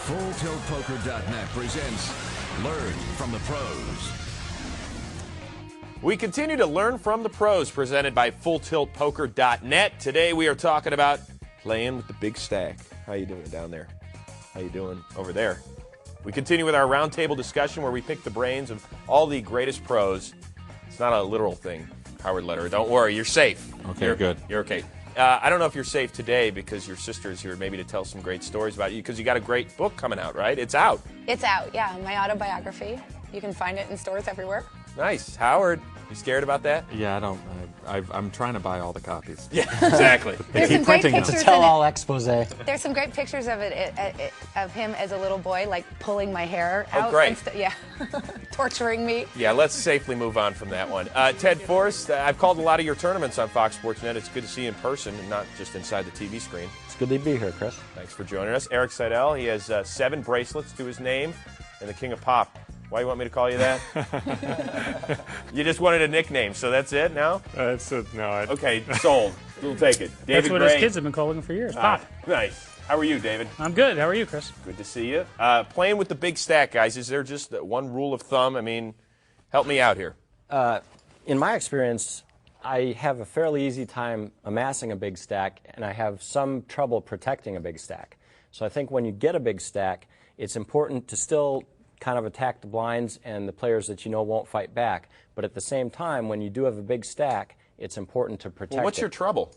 FullTiltPoker.net presents Learn from the Pros. We continue to learn from the pros, presented by FullTiltPoker.net. Today we are talking about playing with the big stack. How you doing down there? How you doing over there? We continue with our roundtable discussion where we pick the brains of all the greatest pros. It's not a literal thing, Howard Lederer. Don't worry, you're safe. Okay, good. You're okay. I don't know if you're safe today because your sister's here maybe to tell some great stories about you because you got a great book coming out, right? It's out. It's out, yeah. My autobiography. You can find it in stores everywhere. Nice. Howard, you scared about that? Yeah, I don't. I'm trying to buy all the copies. Yeah, exactly. There's some great pictures in it. Tell-all expose. There's some great pictures of of him as a little boy, like pulling my hair out. Oh, great. Yeah, torturing me. Yeah, let's safely move on from that one. Ted Forrest, I've called a lot of your tournaments on Fox Sports Net. It's good to see you in person and not just inside the TV screen. It's good to be here, Chris. Thanks for joining us. Eric Seidel, he has 7 bracelets to his name and the King of Pop. Why do you want me to call you that? You just wanted a nickname, so that's it now? Okay, sold. We'll take it. David That's what Gray. his kids have been calling him for years. Pop. Nice. How are you, David? I'm good. How are you, Chris? Good to see you. Playing with the big stack, guys, is there just one rule of thumb? I mean, help me out here. In my experience, I have a fairly easy time amassing a big stack, and I have some trouble protecting a big stack. So I think when you get a big stack, it's important to still kind of attack the blinds and the players that you know won't fight back. But at the same time, when you do have a big stack, it's important to protect Well, what's your trouble?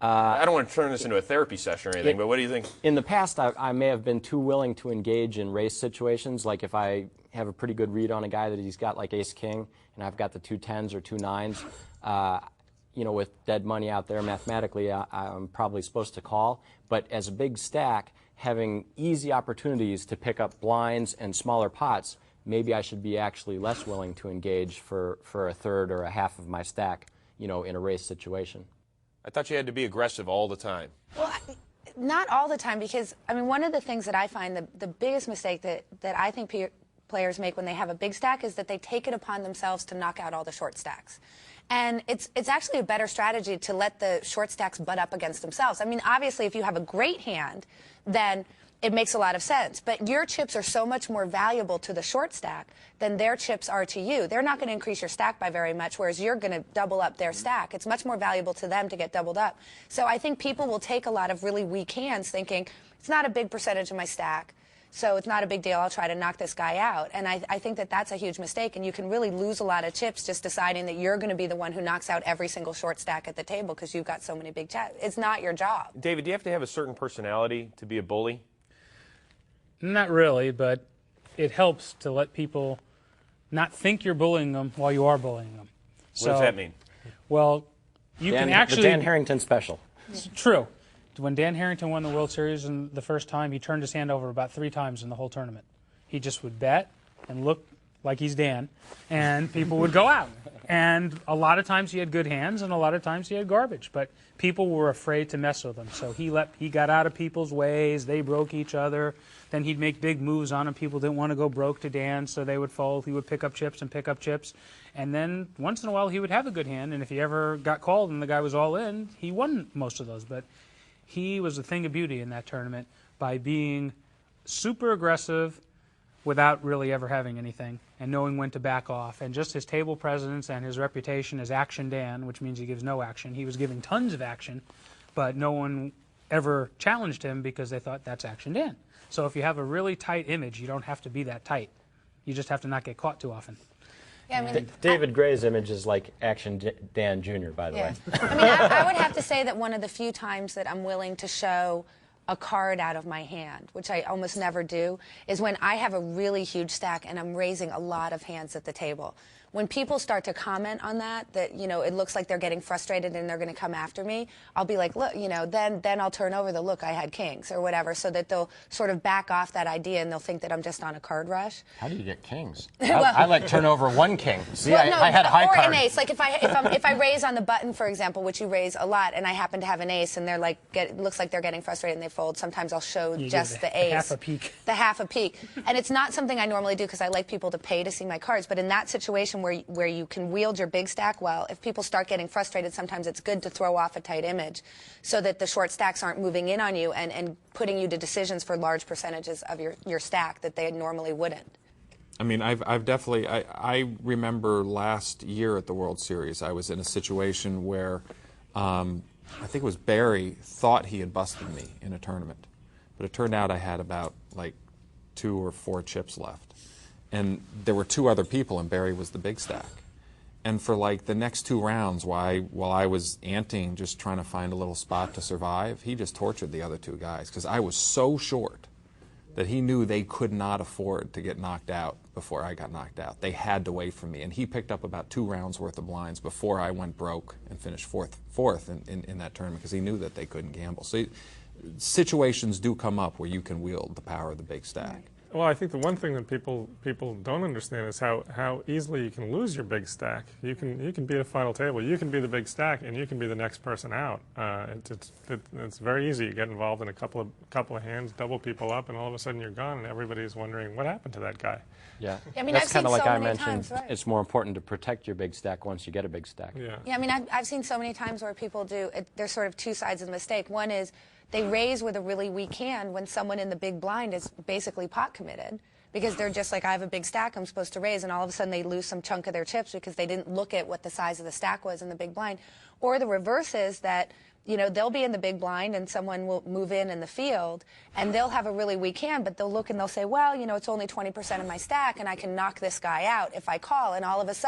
I don't want to turn this into a therapy session or anything, but what do you think? In the past, I may have been too willing to engage in race situations, like if I have a pretty good read on a guy that he's got like ace-king, and I've got the 2 10s or 2 9s, you know, with dead money out there, mathematically, I'm probably supposed to call. But as a big stack, having easy opportunities to pick up blinds and smaller pots, maybe I should be actually less willing to engage for a third or a half of my stack, you know, in a race situation. I thought you had to be aggressive all the time. Well, not all the time, because, I mean, one of the things that I find the biggest mistake that I think players make when they have a big stack is that they take it upon themselves to knock out all the short stacks. And it's actually a better strategy to let the short stacks butt up against themselves. I mean, obviously, if you have a great hand, then it makes a lot of sense. But your chips are so much more valuable to the short stack than their chips are to you. They're not going to increase your stack by very much, whereas you're going to double up their stack. It's much more valuable to them to get doubled up. So I think people will take a lot of really weak hands thinking, it's not a big percentage of my stack, so it's not a big deal. I'll try to knock this guy out. And I think that that's a huge mistake, and you can really lose a lot of chips just deciding that you're going to be the one who knocks out every single short stack at the table because you've got so many big chips. It's not your job. David, do you have to have a certain personality to be a bully? Not really, but it helps to let people not think you're bullying them while you are bullying them. What does that mean? Well, you can actually... The Dan Harrington special. It's true. When Dan Harrington won the World Series the first time, he turned his hand over about 3 times in the whole tournament. He just would bet and look like he's Dan, and people would go out. And a lot of times he had good hands, and a lot of times he had garbage. But people were afraid to mess with him, so he got out of people's ways. They broke each other. Then he'd make big moves on them. People didn't want to go broke to Dan, so they would fold. He would pick up chips and pick up chips. And then once in a while he would have a good hand, and if he ever got called and the guy was all in, he won most of those. But he was a thing of beauty in that tournament by being super aggressive without really ever having anything and knowing when to back off. And just his table presence and his reputation as Action Dan, which means he gives no action. He was giving tons of action, but no one ever challenged him because they thought that's Action Dan. So if you have a really tight image, you don't have to be that tight. You just have to not get caught too often. Yeah, I mean, David Gray's image is like Action Dan Jr., by the way. I mean, I would have to say that one of the few times that I'm willing to show a card out of my hand, which I almost never do, is when I have a really huge stack and I'm raising a lot of hands at the table. When people start to comment on that, you know, it looks like they're getting frustrated and they're going to come after me, I'll be like, look, you know, then I'll turn over the look, I had kings or whatever, so that they'll sort of back off that idea and they'll think that I'm just on a card rush. How do you get kings? Well, I like turn over 1 king. See, well, no, I had high or card. an ace. Like if I raise on the button, for example, which you raise a lot, and I happen to have an ace, and they're like, it looks like they're getting frustrated and they fold. Sometimes I'll show just the ace. The half a peek. The half a peek. And it's not something I normally do because I like people to pay to see my cards. But in that situation situation where you can wield your big stack well, if people start getting frustrated, sometimes it's good to throw off a tight image so that the short stacks aren't moving in on you and putting you to decisions for large percentages of your stack that they normally wouldn't. I mean, I've definitely, I remember last year at the World Series, I was in a situation where I think it was Barry thought he had busted me in a tournament. But it turned out I had about like 2 or 4 chips left. And there were 2 other people, and Barry was the big stack. And for like the next 2 rounds, while I was anting, just trying to find a little spot to survive, he just tortured the other 2 guys because I was so short that he knew they could not afford to get knocked out before I got knocked out. They had to wait for me. And he picked up about 2 rounds worth of blinds before I went broke and finished fourth in that tournament because he knew that they couldn't gamble. So situations do come up where you can wield the power of the big stack. Well, I think the one thing that people don't understand is how easily you can lose your big stack. You can be at a final table. You can be the big stack, and you can be the next person out. It's very easy. You get involved in a couple of hands, double people up, and all of a sudden you're gone, and everybody's wondering what happened to that guy. Yeah, I mean, that's I've kind of seen like so I many mentioned. times, right. It's more important to protect your big stack once you get a big stack. Yeah, I mean, I've seen so many times where people do, there's sort of 2 sides of the mistake. One is they raise with a really weak hand when someone in the big blind is basically pot committed because they're just like, I have a big stack, I'm supposed to raise, and all of a sudden they lose some chunk of their chips because they didn't look at what the size of the stack was in the big blind. Or the reverse is that, you know, they'll be in the big blind and someone will move in the field and they'll have a really weak hand, but they'll look and they'll say, well, you know, it's only 20% of my stack and I can knock this guy out if I call, and all of a sudden